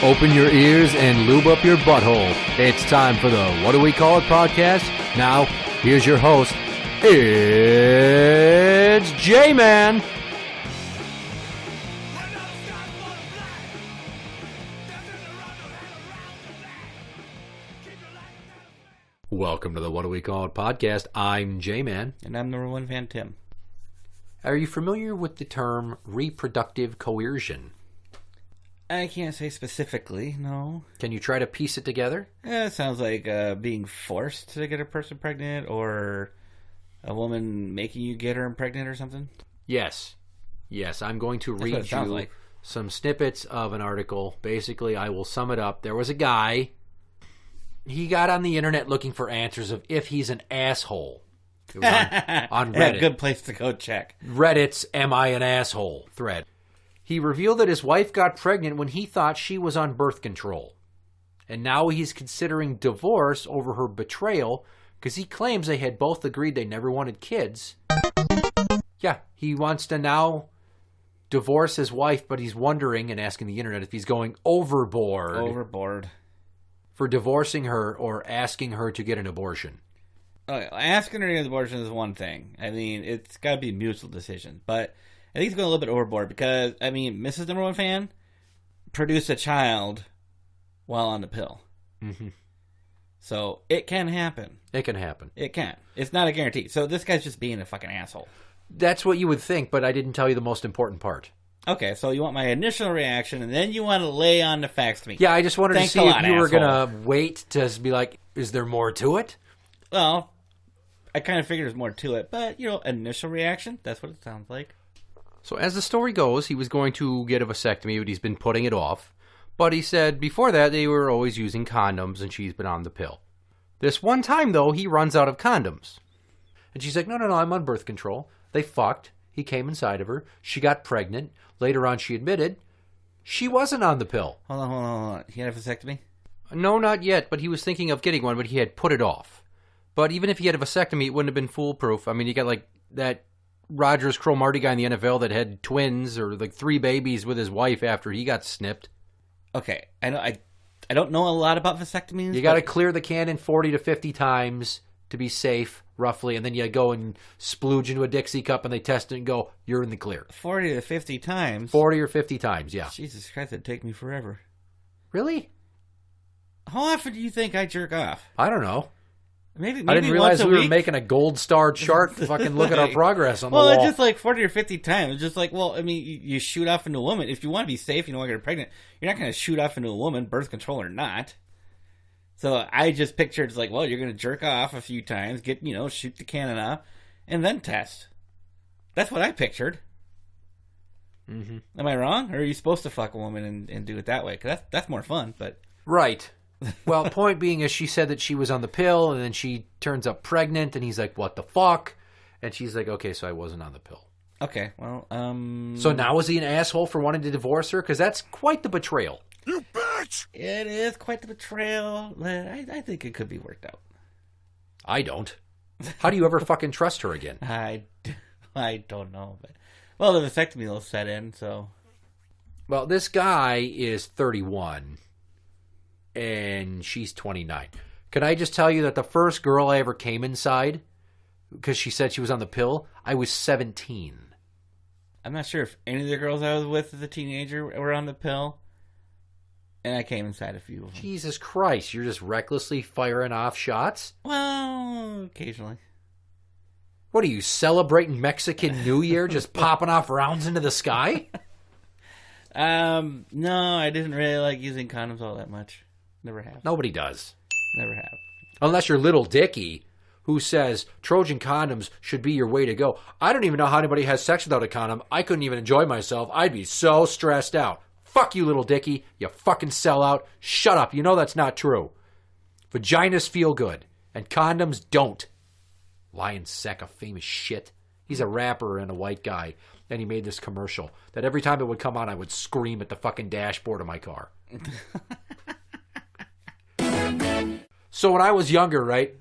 Open your ears and lube up your butthole. It's time for the What Do We Call It podcast. Now, here's your host. It's J-Man. Welcome to the What Do We Call It podcast. I'm J-Man. And I'm number one fan, Tim. Are you familiar with the term reproductive coercion? I can't say specifically, no. Can you try to piece it together? It sounds like being forced to get a person pregnant, or a woman making you get her pregnant or something. Yes. I'm going to read you some snippets of an article. Basically, I will sum it up. There was a guy. He got on the internet looking for answers of if he's an asshole. It was on Reddit. Yeah, good place to go check. Reddit's Am I an Asshole thread. He revealed that his wife got pregnant when he thought she was on birth control. And now he's considering divorce over her betrayal because he claims they had both agreed they never wanted kids. Yeah, he wants to now divorce his wife, but he's wondering and asking the internet if he's going overboard for divorcing her or asking her to get an abortion. Asking her to get an abortion is one thing. I mean, it's got to be a mutual decision. But I think he's going a little bit overboard because, I mean, Mrs. Number One Fan produced a child while on the pill. Mm-hmm. So it can happen. It can happen. It can. It's not a guarantee. So this guy's just being a fucking asshole. That's what you would think, but I didn't tell you the most important part. Okay, so you want my initial reaction, and then you want to lay on the facts to me. Yeah, I just wanted to see if you were going to wait to be like, is there more to it? Well, I kind of figured there's more to it, but, initial reaction, that's what it sounds like. So as the story goes, he was going to get a vasectomy, but he's been putting it off. But he said before that they were always using condoms, and she's been on the pill. This one time, though, he runs out of condoms. And she's like, no, I'm on birth control. They fucked. He came inside of her. She got pregnant. Later on, she admitted she wasn't on the pill. Hold on. He had a vasectomy? No, not yet, but he was thinking of getting one, but he had put it off. But even if he had a vasectomy, it wouldn't have been foolproof. I mean, you got like that Rogers Cromartie guy in the NFL that had twins or like 3 babies with his wife after he got snipped. Okay, I don't know a lot about vasectomies. You got to clear the cannon 40 to 50 times to be safe, roughly, and then you go and splooge into a Dixie cup and they test it and go, you're in the clear. 40 to 50 times? 40 or 50 times, yeah. Jesus Christ, that'd take me forever. Really? How often do you think I jerk off? I don't know. Maybe I didn't realize we were making a gold star chart to fucking look at our progress on the wall. Well, it's just like 40 or 50 times. It's just like, well, I mean, you shoot off into a woman. If you want to be safe, you don't want to get pregnant, you're not going to shoot off into a woman, birth control or not. So I just pictured it's like, well, you're going to jerk off a few times, get, shoot the cannon off, and then test. That's what I pictured. Mm-hmm. Am I wrong? Or are you supposed to fuck a woman and do it that way? Because that's more fun, but... Right. Well, point being is she said that she was on the pill, and then she turns up pregnant, and he's like, what the fuck? And she's like, okay, so I wasn't on the pill. Okay, well, So now is he an asshole for wanting to divorce her? Because that's quite the betrayal. You bitch! It is quite the betrayal. I think it could be worked out. I don't. How do you ever fucking trust her again? I don't know. But, well, the vasectomy will set in, so... Well, this guy is 31. And she's 29. Can I just tell you that the first girl I ever came inside, because she said she was on the pill, I was 17. I'm not sure if any of the girls I was with as a teenager were on the pill, and I came inside a few of them. Jesus Christ, you're just recklessly firing off shots? Well, occasionally. What are you, celebrating Mexican New Year, just popping off rounds into the sky? No, I didn't really like using condoms all that much. Never have. Nobody does. Never have. Unless you're Little Dicky, who says Trojan condoms should be your way to go. I don't even know how anybody has sex without a condom. I couldn't even enjoy myself. I'd be so stressed out. Fuck you, Little Dicky. You fucking sellout. Shut up. You know that's not true. Vaginas feel good, and condoms don't. Lying sack of famous shit. He's a rapper and a white guy, and he made this commercial that every time it would come on, I would scream at the fucking dashboard of my car. So when I was younger, right,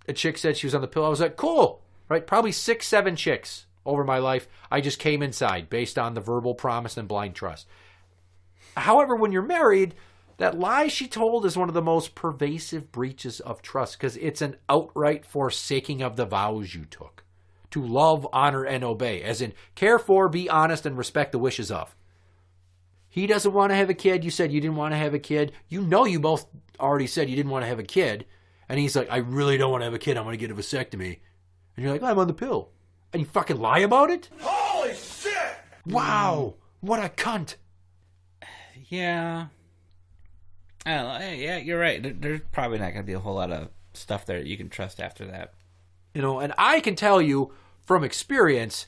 a chick said she was on the pill. I was like, cool, right? Probably 6, 7 chicks over my life. I just came inside based on the verbal promise and blind trust. However, when you're married, That lie she told is one of the most pervasive breaches of trust because it's an outright forsaking of the vows you took. To love, honor, and obey, as in care for, be honest, and respect the wishes of. He doesn't want to have a kid. You said you didn't want to have a kid. You know you both already said you didn't want to have a kid. And he's like, I really don't want to have a kid. I'm going to get a vasectomy. And you're like, I'm on the pill. And you fucking lie about it? Holy shit! Wow. What a cunt. Yeah. I don't know. Yeah, you're right. There's probably not going to be a whole lot of stuff there that you can trust after that. You know, and I can tell you from experience,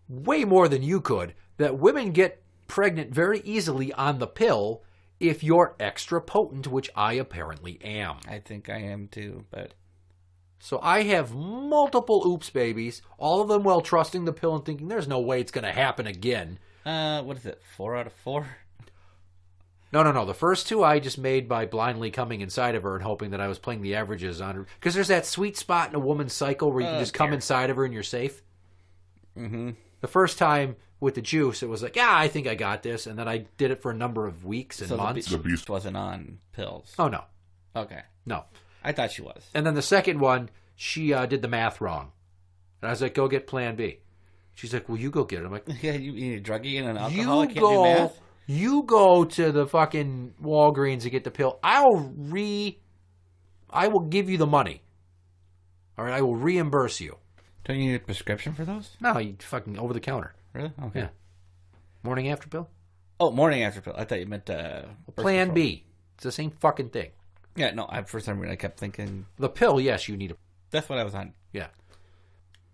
way more than you could, that women get pregnant very easily on the pill if you're extra potent, which I apparently am. I think I am too, but... So I have multiple oops babies, all of them while trusting the pill and thinking there's no way it's going to happen again. What is it, 4 out of 4? No. The first 2 I just made by blindly coming inside of her and hoping that I was playing the averages on her. Because there's that sweet spot in a woman's cycle where you can just come inside of her and you're safe. Mm-hmm. The first time with the juice, it was like, yeah, I think I got this. And then I did it for a number of weeks and months. The beast wasn't on pills. Oh, no. Okay. No. I thought she was. And then the second one, she did the math wrong. And I was like, go get Plan B. She's like, well, you go get it. I'm like, Yeah, you need a druggie and an alcoholic, can't do math? You go to the fucking Walgreens and get the pill. I will give you the money. All right, I will reimburse you. Don't you need a prescription for those? No, you fucking over the counter. Really? Okay. Yeah. Morning after pill? Oh, morning after pill. I thought you meant Plan B. It's the same fucking thing. Yeah, no, for some reason I kept thinking... The pill, yes, you need a... That's what I was on. Yeah.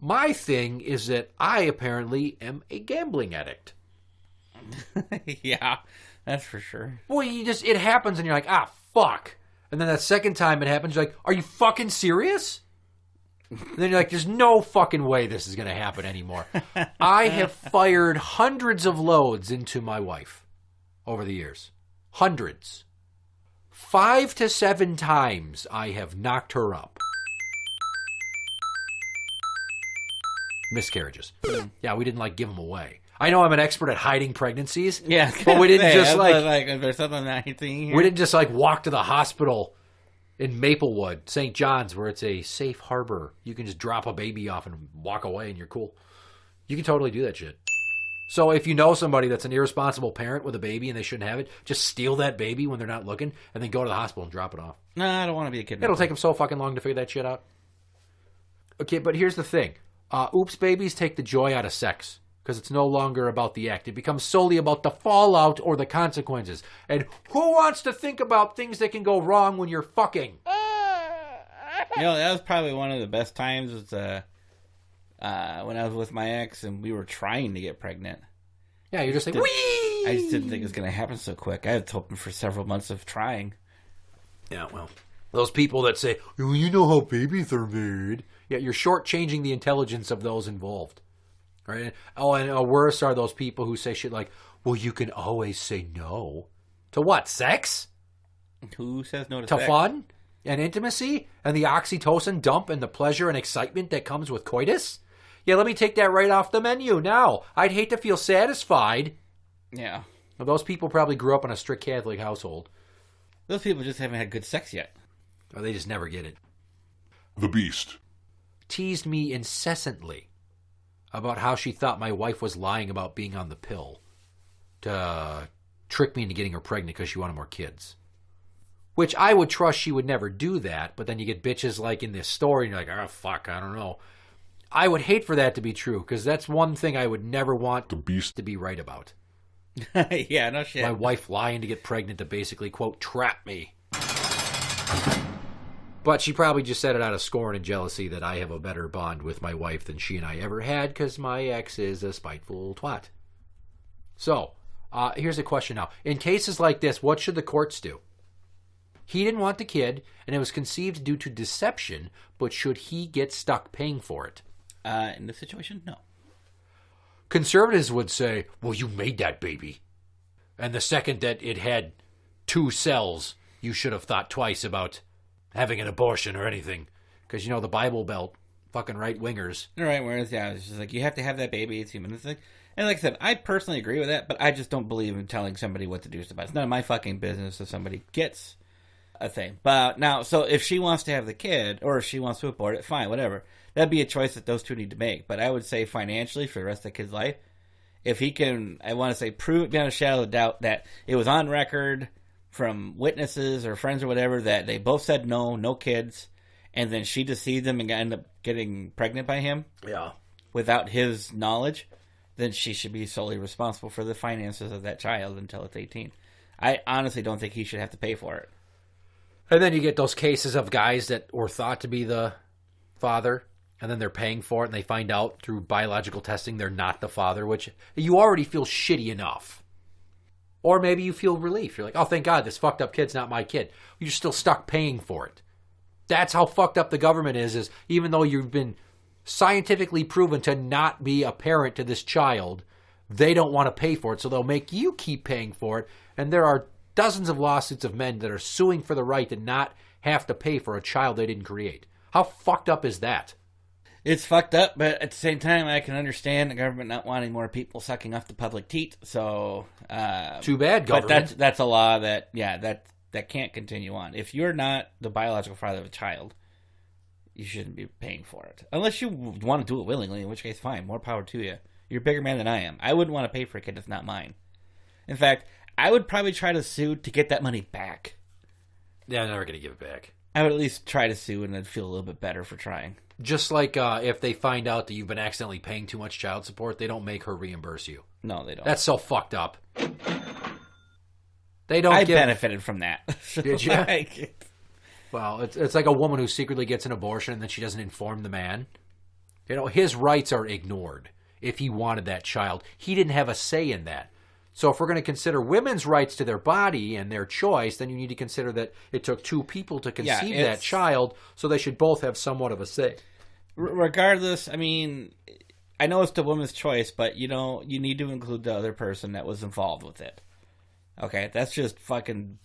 My thing is that I apparently am a gambling addict. Yeah, that's for sure. Well, it happens and you're like, fuck. And then that second time it happens, you're like, are you fucking serious? And then you're like, there's no fucking way this is going to happen anymore. I have fired hundreds of loads into my wife over the years. Hundreds. 5 to 7 times I have knocked her up. Miscarriages. Yeah, we didn't give them away. I know I'm an expert at hiding pregnancies. Yeah, but we didn't just there's something that I think here. We didn't just walk to the hospital in Maplewood, St. John's, where it's a safe harbor. You can just drop a baby off and walk away and you're cool. You can totally do that shit. So if you know somebody that's an irresponsible parent with a baby and they shouldn't have it, just steal that baby when they're not looking and then go to the hospital and drop it off. No, I don't want to be a kidnapper. It'll take them so fucking long to figure that shit out. Okay, but here's the thing. Oops babies take the joy out of sex because it's no longer about the act. It becomes solely about the fallout or the consequences. And who wants to think about things that can go wrong when you're fucking? That was probably one of the best times was when I was with my ex and we were trying to get pregnant. Yeah, you're just like, whee! I just didn't think it was going to happen so quick. I was hoping for several months of trying. Yeah, well, those people that say, well, you know how babies are made. Yeah, you're shortchanging the intelligence of those involved. Right? Oh, and worse are those people who say shit like, well, you can always say no. To what? Sex? Who says no to To sex? fun? And intimacy? And the oxytocin dump and the pleasure and excitement that comes with coitus? Yeah, let me take that right off the menu now. I'd hate to feel satisfied. Yeah. Well, those people probably grew up in a strict Catholic household. Those people just haven't had good sex yet. Or they just never get it. The Beast Teased me incessantly about how she thought my wife was lying about being on the pill to trick me into getting her pregnant because she wanted more kids. Which I would trust she would never do that, but then you get bitches like in this story, and you're like, oh, fuck, I don't know. I would hate for that to be true, because that's one thing I would never want The Beast to be right about. Yeah, no shit. My wife lying to get pregnant to basically, quote, trap me. But she probably just said it out of scorn and jealousy that I have a better bond with my wife than she and I ever had because my ex is a spiteful twat. So, here's a question now. In cases like this, what should the courts do? He didn't want the kid, and it was conceived due to deception, but should he get stuck paying for it? In this situation, no. Conservatives would say, well, you made that baby. And the second that it had 2 cells, you should have thought twice about having an abortion or anything. Because, the Bible Belt, fucking right-wingers. Right, whereas, yeah, it's just like, you have to have that baby, it's human. It's like, And like I said, I personally agree with that, but I just don't believe in telling somebody what to do. It's none of my fucking business if somebody gets a thing. But now, so if she wants to have the kid, or if she wants to abort it, fine, whatever. That'd be a choice that those two need to make. But I would say financially, for the rest of the kid's life, if he can, I want to say, prove beyond a shadow of doubt that it was on record from witnesses or friends or whatever that they both said no kids, and then she deceived them and ended up getting pregnant by him without his knowledge, then she should be solely responsible for the finances of that child until it's 18. I honestly don't think he should have to pay for it. And then you get those cases of guys that were thought to be the father, and then they're paying for it, and they find out through biological testing they're not the father, which you already feel shitty enough. Or maybe you feel relief. You're like, oh, thank God, this fucked up kid's not my kid. You're still stuck paying for it. That's how fucked up the government is even though you've been scientifically proven to not be a parent to this child, they don't want to pay for it, so they'll make you keep paying for it. And there are dozens of lawsuits of men that are suing for the right to not have to pay for a child they didn't create. How fucked up is that? It's fucked up, but at the same time, I can understand the government not wanting more people sucking off the public teat. So, too bad, government. But that's a law that can't continue on. If you're not the biological father of a child, you shouldn't be paying for it. Unless you want to do it willingly, in which case, fine, more power to you. You're a bigger man than I am. I wouldn't want to pay for a kid that's not mine. In fact, I would probably try to sue to get that money back. Yeah, I'm never going to give it back. I would at least try to sue, and I'd feel a little bit better for trying. Just like if they find out that you've been accidentally paying too much child support, they don't make her reimburse you. No, they don't. That's so fucked up. They don't. I benefited from that. Did you? Well, it's like a woman who secretly gets an abortion and then she doesn't inform the man. You know, his rights are ignored if he wanted that child. He didn't have a say in that. So if we're going to consider women's rights to their body and their choice, then you need to consider that it took two people to conceive that child, so they should both have somewhat of a say. Regardless, I mean, I know it's the woman's choice, but, you know, you need to include the other person that was involved with it. Okay, that's just fucking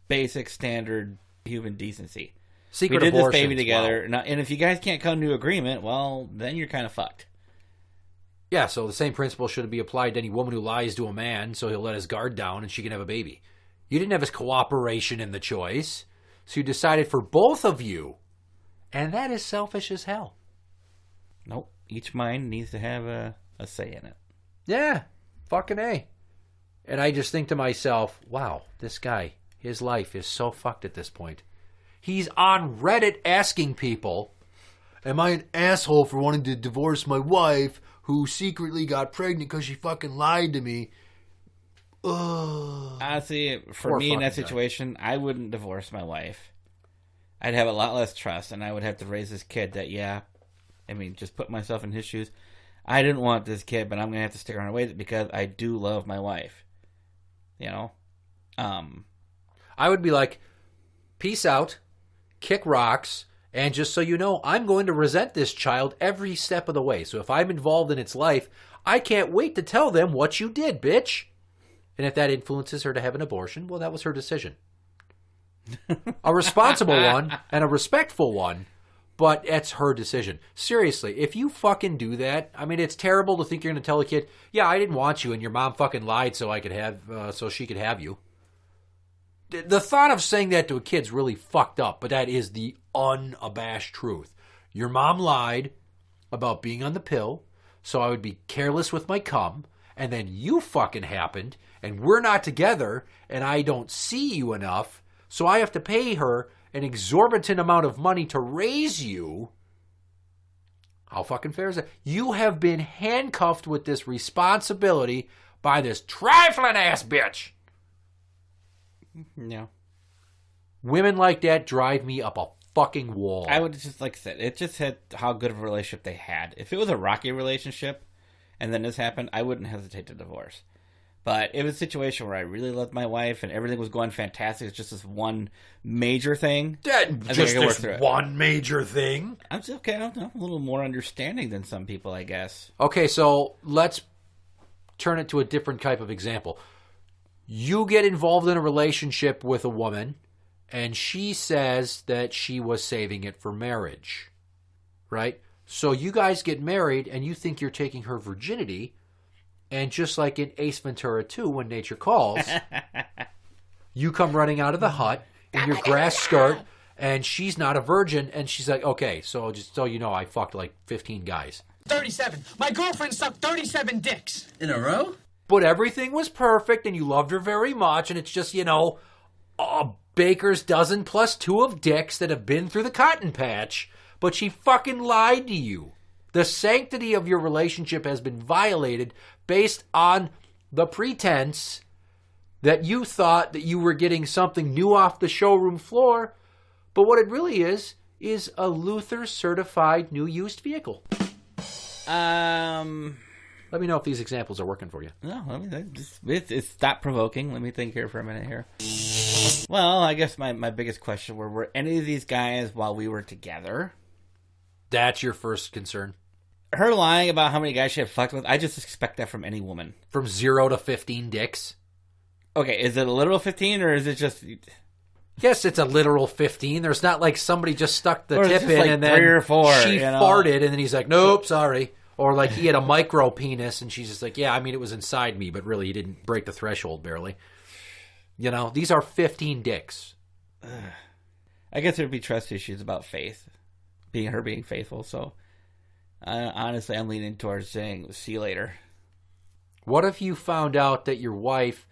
basic standard human decency. Secret we did abortions, this baby together, wow. Now, and if you guys can't come to agreement, well, then you're kind of fucked. Yeah, so the same principle should be applied to any woman who lies to a man so he'll let his guard down and she can have a baby. You didn't have his cooperation in the choice, so you decided for both of you, and that is selfish as hell. Nope, each mind needs to have a say in it. Yeah, fucking A. And I just think to myself, wow, this guy, his life is so fucked at this point. He's on Reddit asking people, am I an asshole for wanting to divorce my wife who secretly got pregnant because she fucking lied to me? Ugh. Honestly, for me in that situation, I wouldn't divorce my wife. I'd have a lot less trust, and I would have to raise this kid that, just put myself in his shoes. I didn't want this kid, but I'm going to have to stick around with it because I do love my wife. You know? I would be like, peace out, kick rocks, and just so you know, I'm going to resent this child every step of the way. So if I'm involved in its life, I can't wait to tell them what you did, bitch. And if that influences her to have an abortion, well, that was her decision. A responsible one and a respectful one, but it's her decision. Seriously, if you fucking do that, I mean, it's terrible to think you're going to tell a kid, yeah, I didn't want you, and your mom fucking lied so she could have you. The thought of saying that to a kid's really fucked up, but that is the unabashed truth. Your mom lied about being on the pill, so I would be careless with my cum, and then you fucking happened, and we're not together, and I don't see you enough, so I have to pay her an exorbitant amount of money to raise you. How fucking fair is that? You have been handcuffed with this responsibility by this trifling ass bitch. Yeah. Women like that drive me up a fucking wall. I would just, like I said, it just had how good of a relationship they had. If it was a rocky relationship and then this happened, I wouldn't hesitate to divorce. But it was a situation where I really loved my wife and everything was going fantastic. It's just this one major thing. Just this one major thing? I'm just okay. I don't know. A little more understanding than some people, I guess. Okay, so let's turn it to a different type of example. You get involved in a relationship with a woman, and she says that she was saving it for marriage, right? So you guys get married, and you think you're taking her virginity, And just like in Ace Ventura 2, When Nature Calls, you come running out of the hut in your grass skirt, and she's not a virgin, and she's like, okay, so just so you know, I fucked like 15 guys. 37. My girlfriend sucked 37 dicks. In a row? But everything was perfect, and you loved her very much, and it's just, you know, a baker's dozen plus 2 of dicks that have been through the cotton patch, but she fucking lied to you. The sanctity of your relationship has been violated based on the pretense that you thought that you were getting something new off the showroom floor, but what it really is a Luther-certified new used vehicle. Let me know if these examples are working for you. No, I mean, it's thought-provoking. Let me think here for a minute here. Well, I guess my biggest question were any of these guys while we were together? That's your first concern? Her lying about how many guys she had fucked with, I just expect that from any woman. From 0 to 15 dicks? Okay, is it a literal 15 or is it just... Yes, it's a literal 15. There's not like somebody just stuck the or tip in like and then 3 or 4, she farted and then he's like, nope, sorry. Or like he had a micro penis and she's just like, yeah, I mean, it was inside me, but really he didn't break the threshold barely. You know, these are 15 dicks. I guess there'd be trust issues about faith. Her being faithful, so... honestly, I'm leaning towards saying, see you later. What if you found out that your wife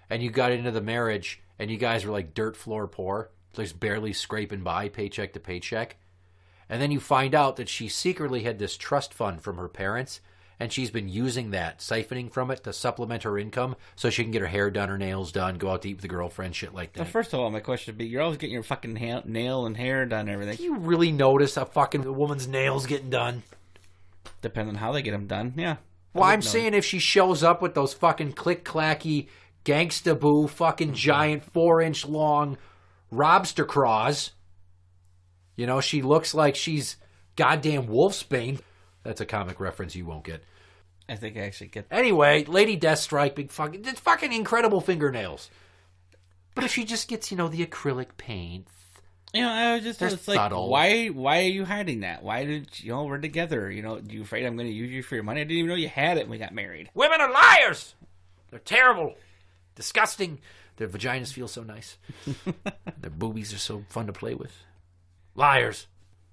and you got into the marriage and you guys were like dirt floor poor, just barely scraping by paycheck to paycheck, and then you find out that she secretly had this trust fund from her parents and she's been using that, siphoning from it to supplement her income so she can get her hair done, her nails done, go out to eat with a girlfriend, shit like that. Well, first of all, my question would be, you're always getting your fucking nail and hair done and everything. Do you really notice a fucking woman's nails getting done? Depending on how they get them done, yeah. Well, I'm saying if she shows up with those fucking click-clacky, gangsta-boo, fucking giant 4-inch long lobster craws, you know, she looks like she's goddamn Wolfsbane. That's a comic reference you won't get. I think I actually get that. Anyway, Lady Deathstrike, it's fucking incredible fingernails. But if she just gets, you know, the acrylic paint. You know, I was just, They're it's like, subtle. why are you hiding that? Why did, you know, we're together, you know, you afraid I'm going to use you for your money? I didn't even know you had it when we got married. Women are liars! They're terrible. Disgusting. Their vaginas feel so nice. Their boobies are so fun to play with. Liars.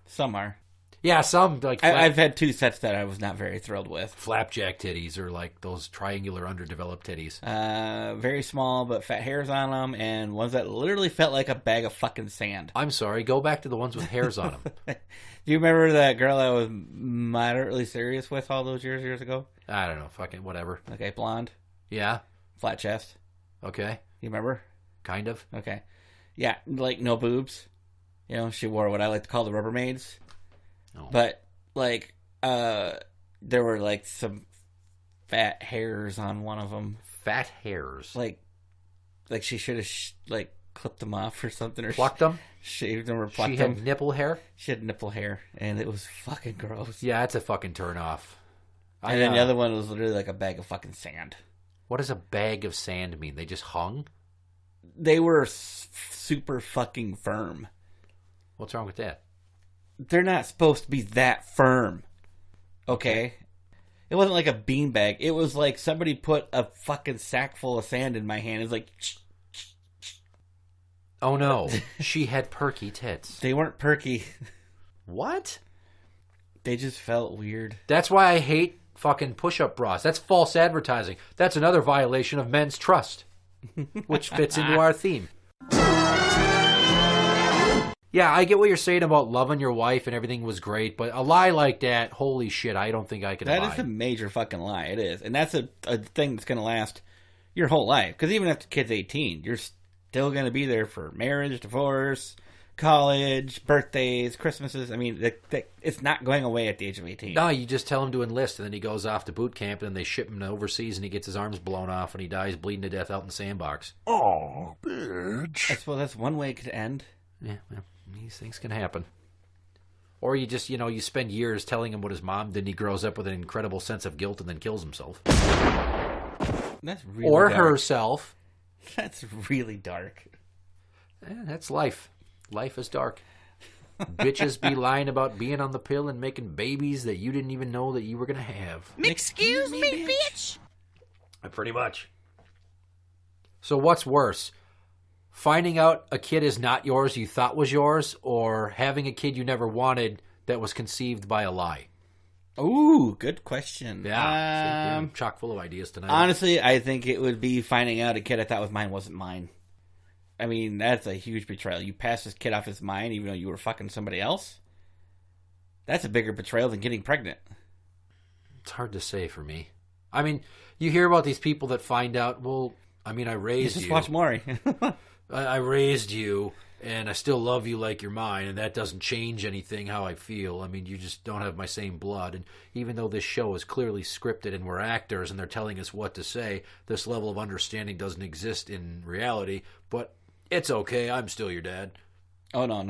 Some are. Yeah, some, like... I've had 2 sets that I was not very thrilled with. Flapjack titties or like those triangular underdeveloped titties. Very small but fat hairs on them, and ones that literally felt like a bag of fucking sand. I'm sorry, go back to the ones with hairs on them. Do you remember that girl I was moderately serious with all those years ago? I don't know, fucking whatever. Okay, blonde, Yeah? flat chest. Okay. You remember? Kind of. Okay. Yeah, like no boobs. You know, she wore what I like to call the Rubbermaids. Oh. But, like, there were, like, some fat hairs on one of them. Fat hairs. Like she should have, like, clipped them off or something. Or Plucked them? Shaved them or plucked She them. had nipple hair? She had nipple hair, and it was fucking gross. Yeah, that's a fucking turn off. And then the other one was literally like a bag of fucking sand. What does a bag of sand mean? They just hung? They were super fucking firm. What's wrong with that? They're not supposed to be that firm. Okay? It wasn't like a beanbag. It was like somebody put a fucking sack full of sand in my hand. It was like... Oh no, she had perky tits. They weren't perky. What? They just felt weird. That's why I hate fucking push-up bras. That's false advertising. That's another violation of men's trust, which fits into our theme. Yeah, I get what you're saying about loving your wife and everything was great, but a lie like that, holy shit, I don't think I can abide. That is a major fucking lie. It is. And that's a thing that's going to last your whole life. Because even after the kid's 18, you're still going to be there for marriage, divorce, college, birthdays, Christmases. I mean, it's not going away at the age of 18. No, you just tell him to enlist, and then he goes off to boot camp, and then they ship him to overseas, and he gets his arms blown off, and he dies bleeding to death out in the sandbox. Oh, bitch. I suppose that's one way it could end. Yeah, well, these things can happen. Or you just, you spend years telling him what his mom did, and he grows up with an incredible sense of guilt and then kills himself. That's really Or dark. herself. That's really dark. That's life. Life is dark. Bitches be lying about being on the pill and making babies that you didn't even know that you were going to have. Excuse me, bitch. Pretty much. So what's worse? Finding out a kid is not yours you thought was yours, or having a kid you never wanted that was conceived by a lie? Ooh, good question. Yeah. I'm chock full of ideas tonight. Honestly, I think it would be finding out a kid I thought was mine wasn't mine. I mean, that's a huge betrayal. You pass this kid off as mine even though you were fucking somebody else? That's a bigger betrayal than getting pregnant. It's hard to say for me. I mean, you hear about these people that find out, well, I mean, I raised you. Just watch Maury. I raised you, and I still love you like you're mine, and that doesn't change anything how I feel. I mean, you just don't have my same blood. And even though this show is clearly scripted and we're actors and they're telling us what to say, this level of understanding doesn't exist in reality. But it's okay. I'm still your dad. Oh, no.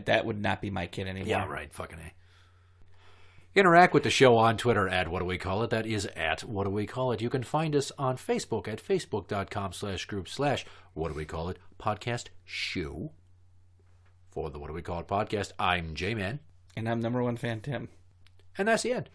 That would not be my kid anymore. Yeah, right. Fucking A. Interact with the show on Twitter at What Do We Call It. That is at What Do We Call It. You can find us on Facebook at facebook.com/group/What Do We Call It podcast show. For the What Do We Call It podcast, I'm J-Man. And I'm number one fan, Tim. And that's the end.